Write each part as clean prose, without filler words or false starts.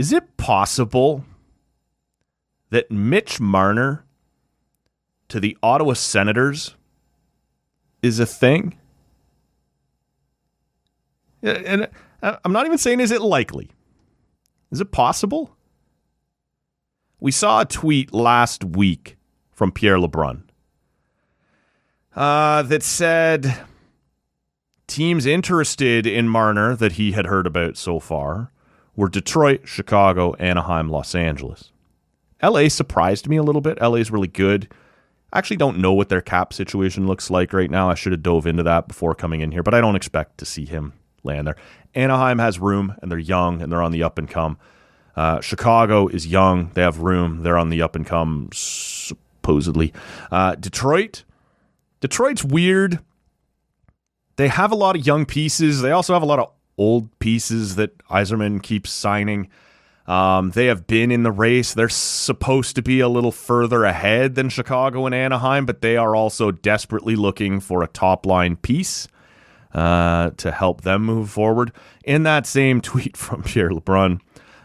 Is it possible that Mitch Marner to the Ottawa Senators is a thing? And I'm not even saying is it likely. Is it possible? We saw a tweet last week from Pierre LeBrun that said teams interested in Marner that he had heard about so far were Detroit, Chicago, Anaheim, Los Angeles. LA surprised me a little bit. LA is really good. I actually don't know what their cap situation looks like right now. I should have dove into that before coming in here, but I don't expect to see him land there. Anaheim has room, and they're young, and they're on the up and come. Chicago is young. They have room. They're on the up and come, supposedly. Detroit's weird. They have a lot of young pieces. They also have a lot of old pieces that Yzerman keeps signing. They have been in the race. They're supposed to be a little further ahead than Chicago and Anaheim, but they are also desperately looking for a top-line piece to help them move forward. In that same tweet from Pierre LeBrun,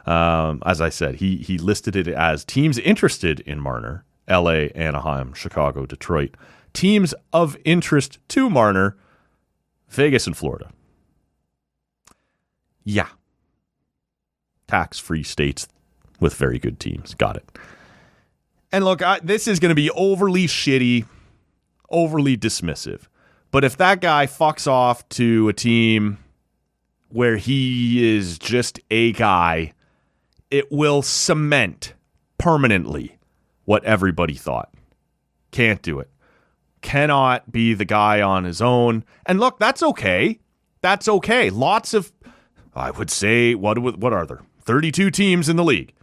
as I said, he listed it as teams interested in Marner, LA, Anaheim, Chicago, Detroit. Teams of interest to Marner, Vegas and Florida. Yeah. Tax-free states with very good teams. Got it. And look, this is going to be overly shitty, overly dismissive. But if that guy fucks off to a team where he is just a guy, it will cement permanently what everybody thought. Can't do it. Cannot be the guy on his own. And look, that's okay. That's okay. Lots of, I would say, what are there? 32 teams in the league.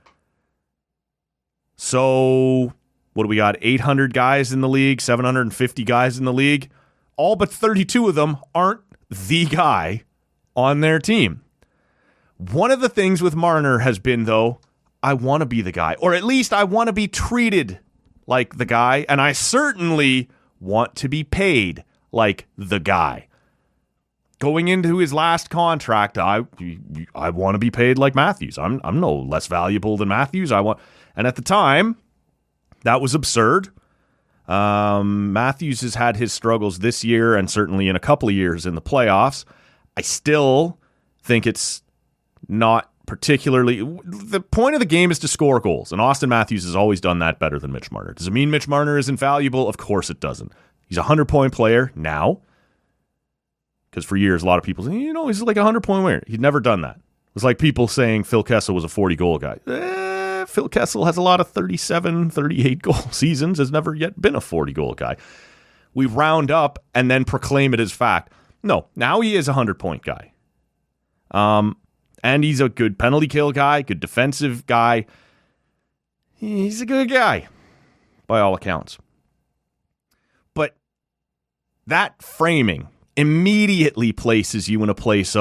So, what do we got? 800 guys in the league, 750 guys in the league. All but 32 of them aren't the guy on their team. One of the things with Marner has been, though, I want to be the guy. Or at least I want to be treated like the guy. And I certainly want to be paid like the guy. Going into his last contract, I want to be paid like Matthews. I'm no less valuable than Matthews. And at the time, that was absurd. Matthews has had his struggles this year and certainly in a couple of years in the playoffs. I still think it's not particularly... The point of the game is to score goals, and Austin Matthews has always done that better than Mitch Marner. Does it mean Mitch Marner is invaluable? Of course it doesn't. He's a 100-point player now, because for years a lot of people say, he's like a 100-point winner. He'd never done that. It was like people saying Phil Kessel was a 40-goal guy. Phil Kessel has a lot of 37, 38-goal seasons, has never yet been a 40-goal guy. We round up and then proclaim it as fact. No, now he is a 100-point guy. And he's a good penalty kill guy, good defensive guy. He's a good guy, by all accounts. But that framing immediately places you in a place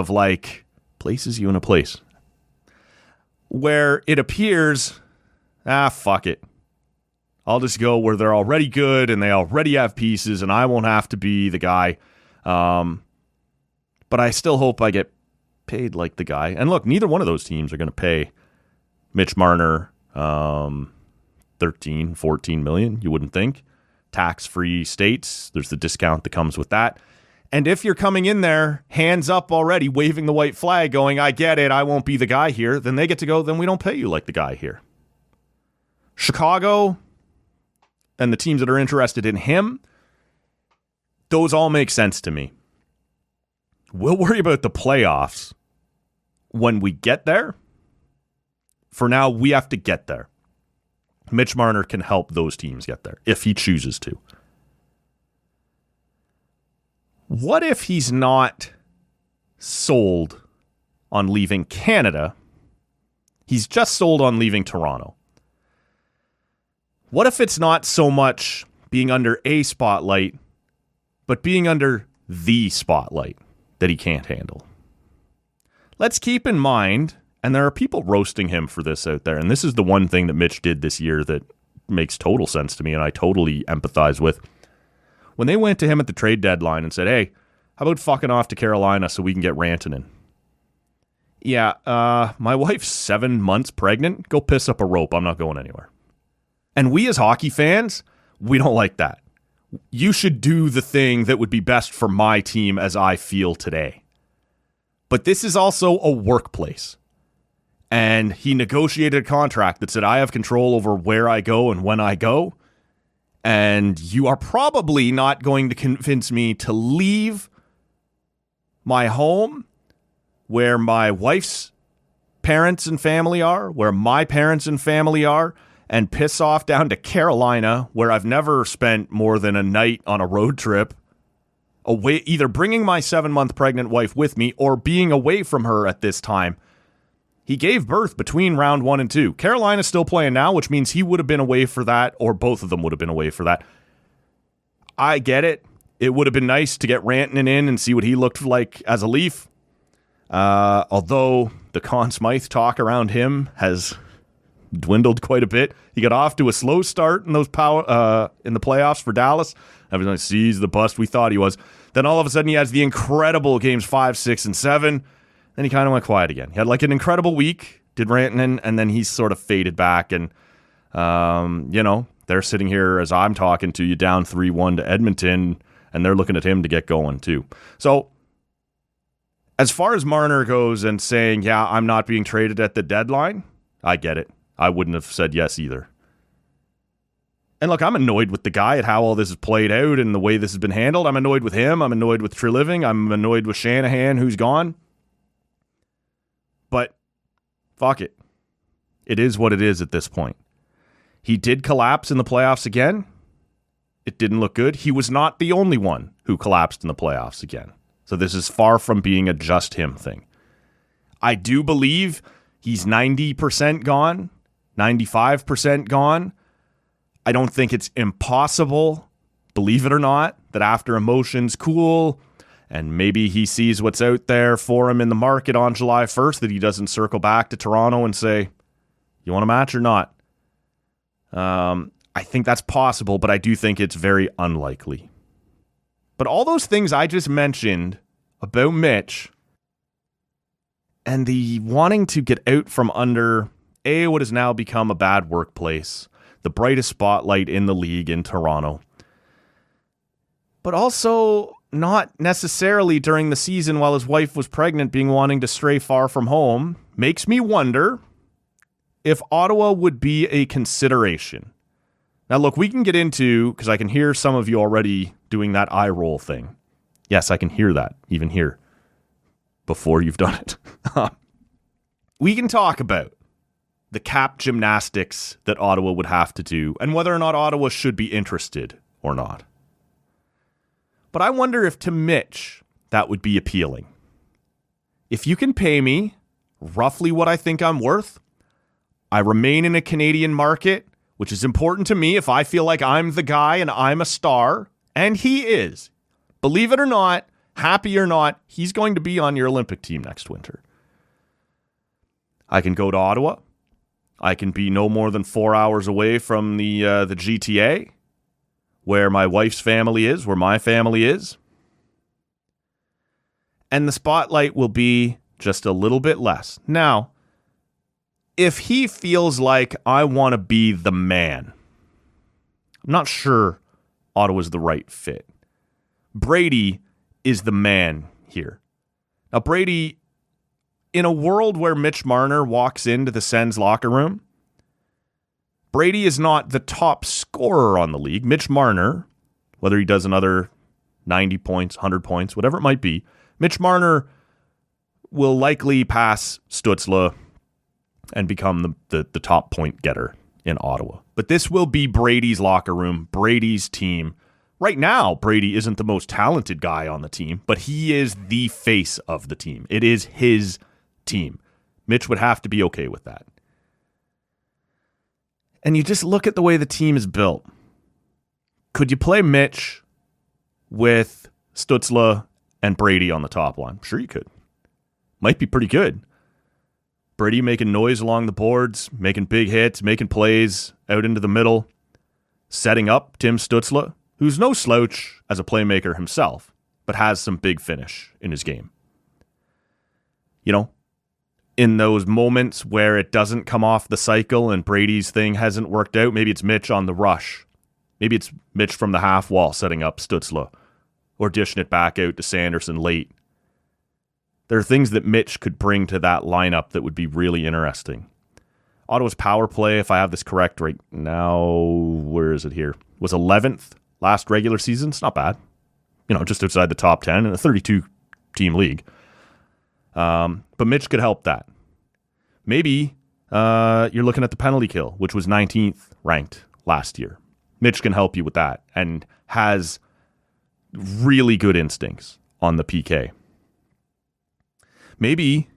where it appears, fuck it. I'll just go where they're already good and they already have pieces and I won't have to be the guy. But I still hope I get paid like the guy. And look, neither one of those teams are going to pay Mitch Marner 13, 14 million, you wouldn't think. Tax-free states, there's the discount that comes with that. And if you're coming in there, hands up already, waving the white flag, going, I get it, I won't be the guy here, then they get to go, then we don't pay you like the guy here. Chicago and the teams that are interested in him, those all make sense to me. We'll worry about the playoffs when we get there. For now, we have to get there. Mitch Marner can help those teams get there if he chooses to. What if he's not sold on leaving Canada? He's just sold on leaving Toronto. What if it's not so much being under a spotlight, but being under the spotlight that he can't handle? Let's keep in mind, and there are people roasting him for this out there, and this is the one thing that Mitch did this year that makes total sense to me and I totally empathize with. When they went to him at the trade deadline and said, hey, how about fucking off to Carolina so we can get Rantanen? Yeah, my wife's 7 months pregnant. Go piss up a rope. I'm not going anywhere. And we as hockey fans, we don't like that. You should do the thing that would be best for my team as I feel today. But this is also a workplace. And he negotiated a contract that said I have control over where I go and when I go. And you are probably not going to convince me to leave my home where my wife's parents and family are, where my parents and family are, and piss off down to Carolina, where I've never spent more than a night on a road trip, away, either bringing my 7-month pregnant wife with me or being away from her at this time. He gave birth between round 1 and 2. Carolina's still playing now, which means he would have been away for that, or both of them would have been away for that. I get it. It would have been nice to get Rantanen in and see what he looked like as a Leaf. Although the Conn Smythe talk around him has dwindled quite a bit. He got off to a slow start in those in the playoffs for Dallas. Everyone sees the bust we thought he was. Then all of a sudden he has the incredible games 5, 6, and 7. Then he kind of went quiet again. He had like an incredible week, did Rantanen, and then he's sort of faded back. And, they're sitting here as I'm talking to you down 3-1 to Edmonton, and they're looking at him to get going too. So as far as Marner goes and saying, yeah, I'm not being traded at the deadline, I get it. I wouldn't have said yes either. And look, I'm annoyed with the guy at how all this has played out and the way this has been handled. I'm annoyed with him. I'm annoyed with Treliving. I'm annoyed with Shanahan, who's gone. But fuck it. It is what it is at this point. He did collapse in the playoffs again. It didn't look good. He was not the only one who collapsed in the playoffs again. So this is far from being a just him thing. I do believe he's 90% gone, 95% gone. I don't think it's impossible, believe it or not, that after emotions cool and maybe he sees what's out there for him in the market on July 1st, that he doesn't circle back to Toronto and say, you want a match or not? I think that's possible, but I do think it's very unlikely. But all those things I just mentioned about Mitch and the wanting to get out from under what has now become a bad workplace, the brightest spotlight in the league in Toronto, but also not necessarily during the season while his wife was pregnant being wanting to stray far from home, makes me wonder if Ottawa would be a consideration. Now, look, we can get into, because I can hear some of you already doing that eye roll thing. Yes, I can hear that, even here, before you've done it. We can talk about the cap gymnastics that Ottawa would have to do and whether or not Ottawa should be interested or not. But I wonder if to Mitch that would be appealing. If you can pay me roughly what I think I'm worth, I remain in a Canadian market, which is important to me if I feel like I'm the guy and I'm a star, and he is. Believe it or not, happy or not, he's going to be on your Olympic team next winter. I can go to Ottawa. I can be no more than 4 hours away from the GTA, where my wife's family is, where my family is. And the spotlight will be just a little bit less. Now, if he feels like I want to be the man, I'm not sure Ottawa's the right fit. Brady is the man here. Now, Brady, in a world where Mitch Marner walks into the Sens locker room, Brady is not the top scorer on the league. Mitch Marner, whether he does another 90 points, 100 points, whatever it might be, Mitch Marner will likely pass Stützle and become the top point getter in Ottawa. But this will be Brady's locker room, Brady's team. Right now, Brady isn't the most talented guy on the team, but he is the face of the team. It is his team. Mitch would have to be okay with that. And you just look at the way the team is built. Could you play Mitch with Stützle and Brady on the top line? Sure you could. Might be pretty good. Brady making noise along the boards, making big hits, making plays out into the middle, setting up Tim Stützle, who's no slouch as a playmaker himself, but has some big finish in his game. You know, in those moments where it doesn't come off the cycle and Brady's thing hasn't worked out. Maybe it's Mitch on the rush. Maybe it's Mitch from the half wall setting up Stützle or dishing it back out to Sanderson late. There are things that Mitch could bring to that lineup that would be really interesting. Ottawa's power play, if I have this correct right now, where is it here? Was 11th last regular season. It's not bad. Just outside the top 10 in a 32-team league. But Mitch could help that. Maybe you're looking at the penalty kill, which was 19th ranked last year. Mitch can help you with that and has really good instincts on the PK. Maybe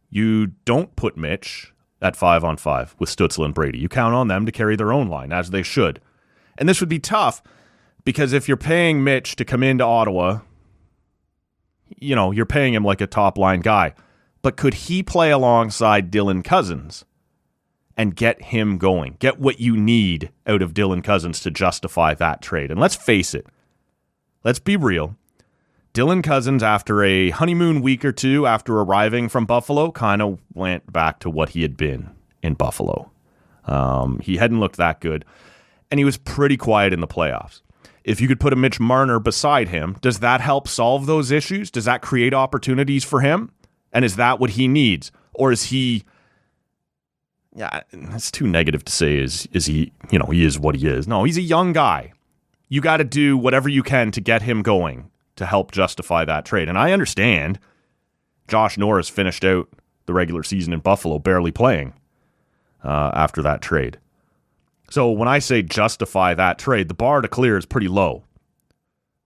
you don't put Mitch at 5-on-5 with Stützle and Brady. You count on them to carry their own line, as they should. And this would be tough because if you're paying Mitch to come into Ottawa, you're paying him like a top-line guy. But could he play alongside Dylan Cousins and get him going? Get what you need out of Dylan Cousins to justify that trade. And let's face it. Let's be real. Dylan Cousins, after a honeymoon week or two after arriving from Buffalo, kind of went back to what he had been in Buffalo. He hadn't looked that good, and he was pretty quiet in the playoffs. If you could put a Mitch Marner beside him, does that help solve those issues? Does that create opportunities for him? And is that what he needs? Or is he... Yeah, it's too negative to say is he, he is what he is. No, he's a young guy. You got to do whatever you can to get him going to help justify that trade. And I understand Josh Norris finished out the regular season in Buffalo barely playing after that trade. So when I say justify that trade, the bar to clear is pretty low.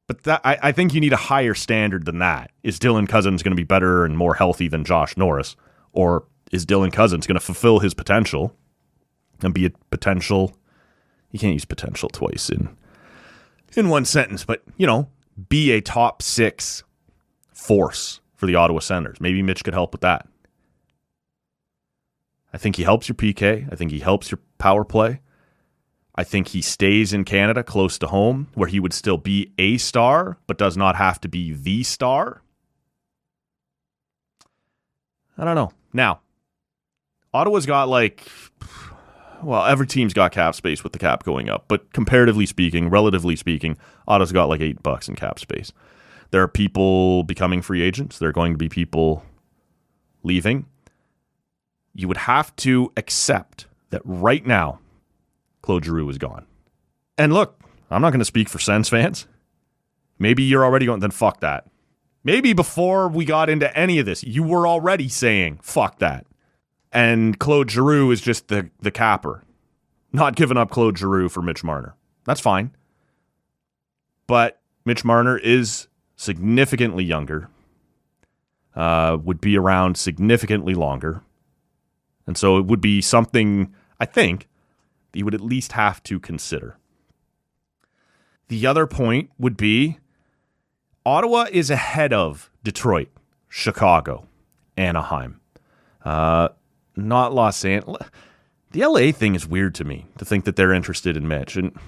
But I think you need a higher standard than that. Is Dylan Cousins going to be better and more healthy than Josh Norris? Or is Dylan Cousins going to fulfill his potential and be a potential... You can't use potential twice in one sentence, but, be a top 6 force for the Ottawa Senators. Maybe Mitch could help with that. I think he helps your PK. I think he helps your power play. I think he stays in Canada close to home where he would still be a star, but does not have to be the star. I don't know. Now, Ottawa's got every team's got cap space with the cap going up, but comparatively speaking, relatively speaking, Ottawa's got like $8 in cap space. There are people becoming free agents. There are going to be people leaving. You would have to accept that right now, Claude Giroux is gone. And look, I'm not going to speak for Sens fans. Maybe you're already going, then fuck that. Maybe before we got into any of this, you were already saying, fuck that. And Claude Giroux is just the capper. Not giving up Claude Giroux for Mitch Marner. That's fine. But Mitch Marner is significantly younger. Would be around significantly longer. And so it would be something, I think, that you would at least have to consider. The other point would be Ottawa is ahead of Detroit, Chicago, Anaheim. Not Los Angeles. The LA thing is weird to me, to think that they're interested in Mitch. And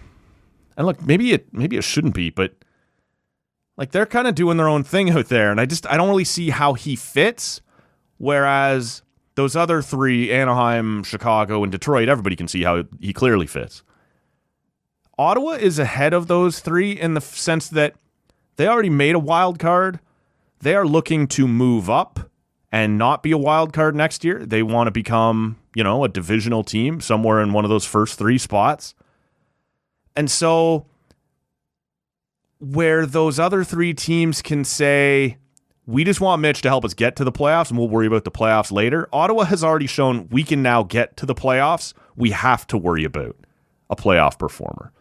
look, maybe it shouldn't be, but they're kind of doing their own thing out there. And I don't really see how he fits. Whereas those other 3, Anaheim, Chicago, and Detroit, everybody can see how he clearly fits. Ottawa is ahead of those 3 in the sense that they already made a wild card. They are looking to move up and not be a wild card next year. They want to become, a divisional team somewhere in one of those first 3 spots. And so where those other 3 teams can say, we just want Mitch to help us get to the playoffs and we'll worry about the playoffs later. Ottawa has already shown we can now get to the playoffs. We have to worry about a playoff performer.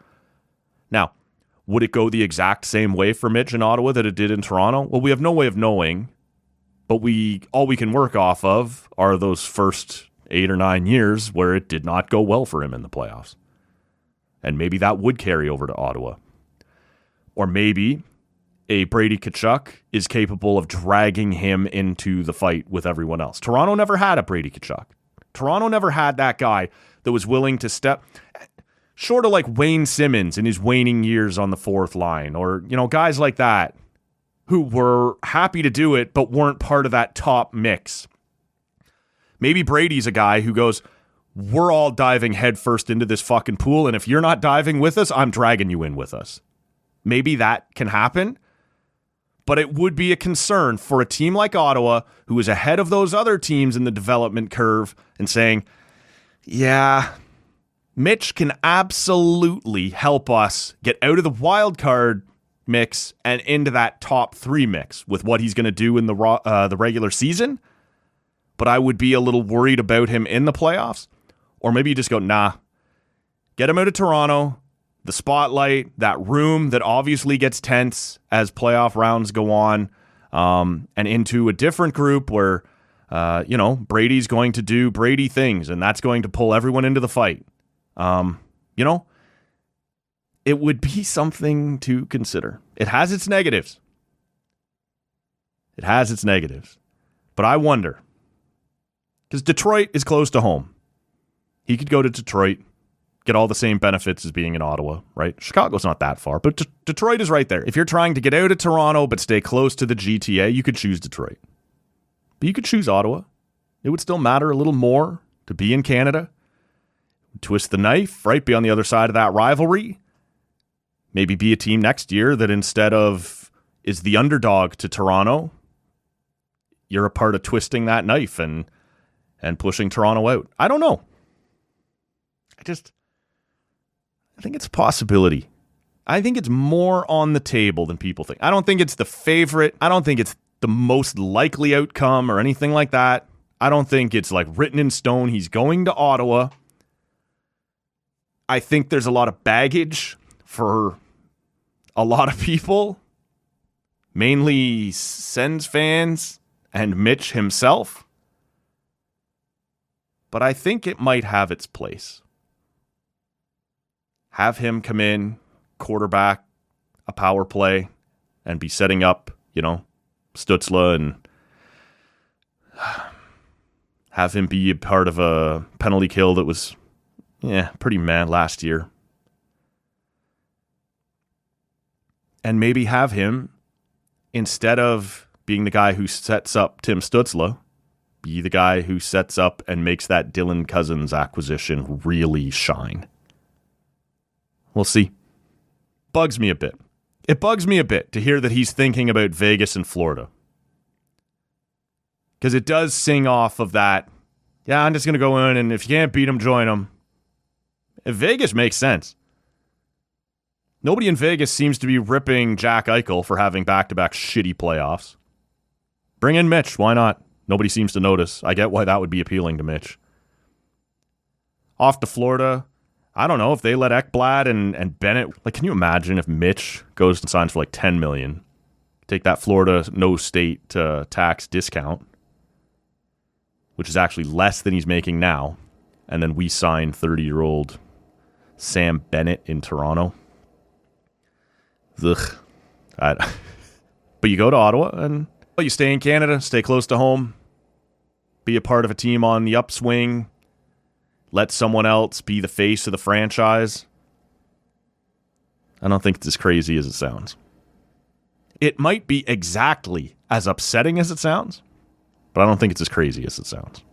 Now, would it go the exact same way for Mitch in Ottawa that it did in Toronto? Well, we have no way of knowing. But all we can work off of are those first 8 or 9 years where it did not go well for him in the playoffs. And maybe that would carry over to Ottawa. Or maybe a Brady Tkachuk is capable of dragging him into the fight with everyone else. Toronto never had a Brady Tkachuk. Toronto never had that guy that was willing to step... Short of like Wayne Simmons in his waning years on the 4th line. Or, guys like that. Who were happy to do it, but weren't part of that top mix. Maybe Brady's a guy who goes, we're all diving headfirst into this fucking pool, and if you're not diving with us, I'm dragging you in with us. Maybe that can happen, but it would be a concern for a team like Ottawa, who is ahead of those other teams in the development curve, and saying, yeah, Mitch can absolutely help us get out of the wild card mix and into that top 3 mix with what he's going to do in the regular season. But I would be a little worried about him in the playoffs. Or maybe you just go, nah, get him out of Toronto, the spotlight, that room that obviously gets tense as playoff rounds go on, and into a different group where, Brady's going to do Brady things, and that's going to pull everyone into the fight. It would be something to consider. It has its negatives. But I wonder, because Detroit is close to home. He could go to Detroit, get all the same benefits as being in Ottawa, right? Chicago's not that far, but Detroit is right there. If you're trying to get out of Toronto but stay close to the GTA, you could choose Detroit. But you could choose Ottawa. It would still matter a little more to be in Canada. Twist the knife, right? Be on the other side of that rivalry. Maybe be a team next year that instead of is the underdog to Toronto, you're a part of twisting that knife and pushing Toronto out. I don't know. I think it's a possibility. I think it's more on the table than people think. I don't think it's the favorite. I don't think it's the most likely outcome or anything like that. I don't think it's like written in stone. He's going to Ottawa. I think there's a lot of baggage for a lot of people, mainly Sens fans and Mitch himself. But I think it might have its place. Have him come in, quarterback, a power play, and be setting up, Stützle, and have him be a part of a penalty kill that was, pretty mad last year. And maybe have him, instead of being the guy who sets up Tim Stützle, be the guy who sets up and makes that Dylan Cousins acquisition really shine. We'll see. Bugs me a bit. It bugs me a bit to hear that he's thinking about Vegas and Florida. Because it does sing off of that, I'm just going to go in, and if you can't beat him, join him. Vegas makes sense. Nobody in Vegas seems to be ripping Jack Eichel for having back-to-back shitty playoffs. Bring in Mitch. Why not? Nobody seems to notice. I get why that would be appealing to Mitch. Off to Florida. I don't know if they let Ekblad and Bennett. Can you imagine if Mitch goes and signs for $10 million? Take that Florida no state tax discount, which is actually less than he's making now, and then we sign 30-year-old Sam Bennett in Toronto. Ugh. But you go to Ottawa and you stay in Canada, stay close to home, be a part of a team on the upswing. Let someone else be the face of the franchise. I don't think it's as crazy as it sounds. It might be exactly as upsetting as it sounds, but I don't think it's as crazy as it sounds.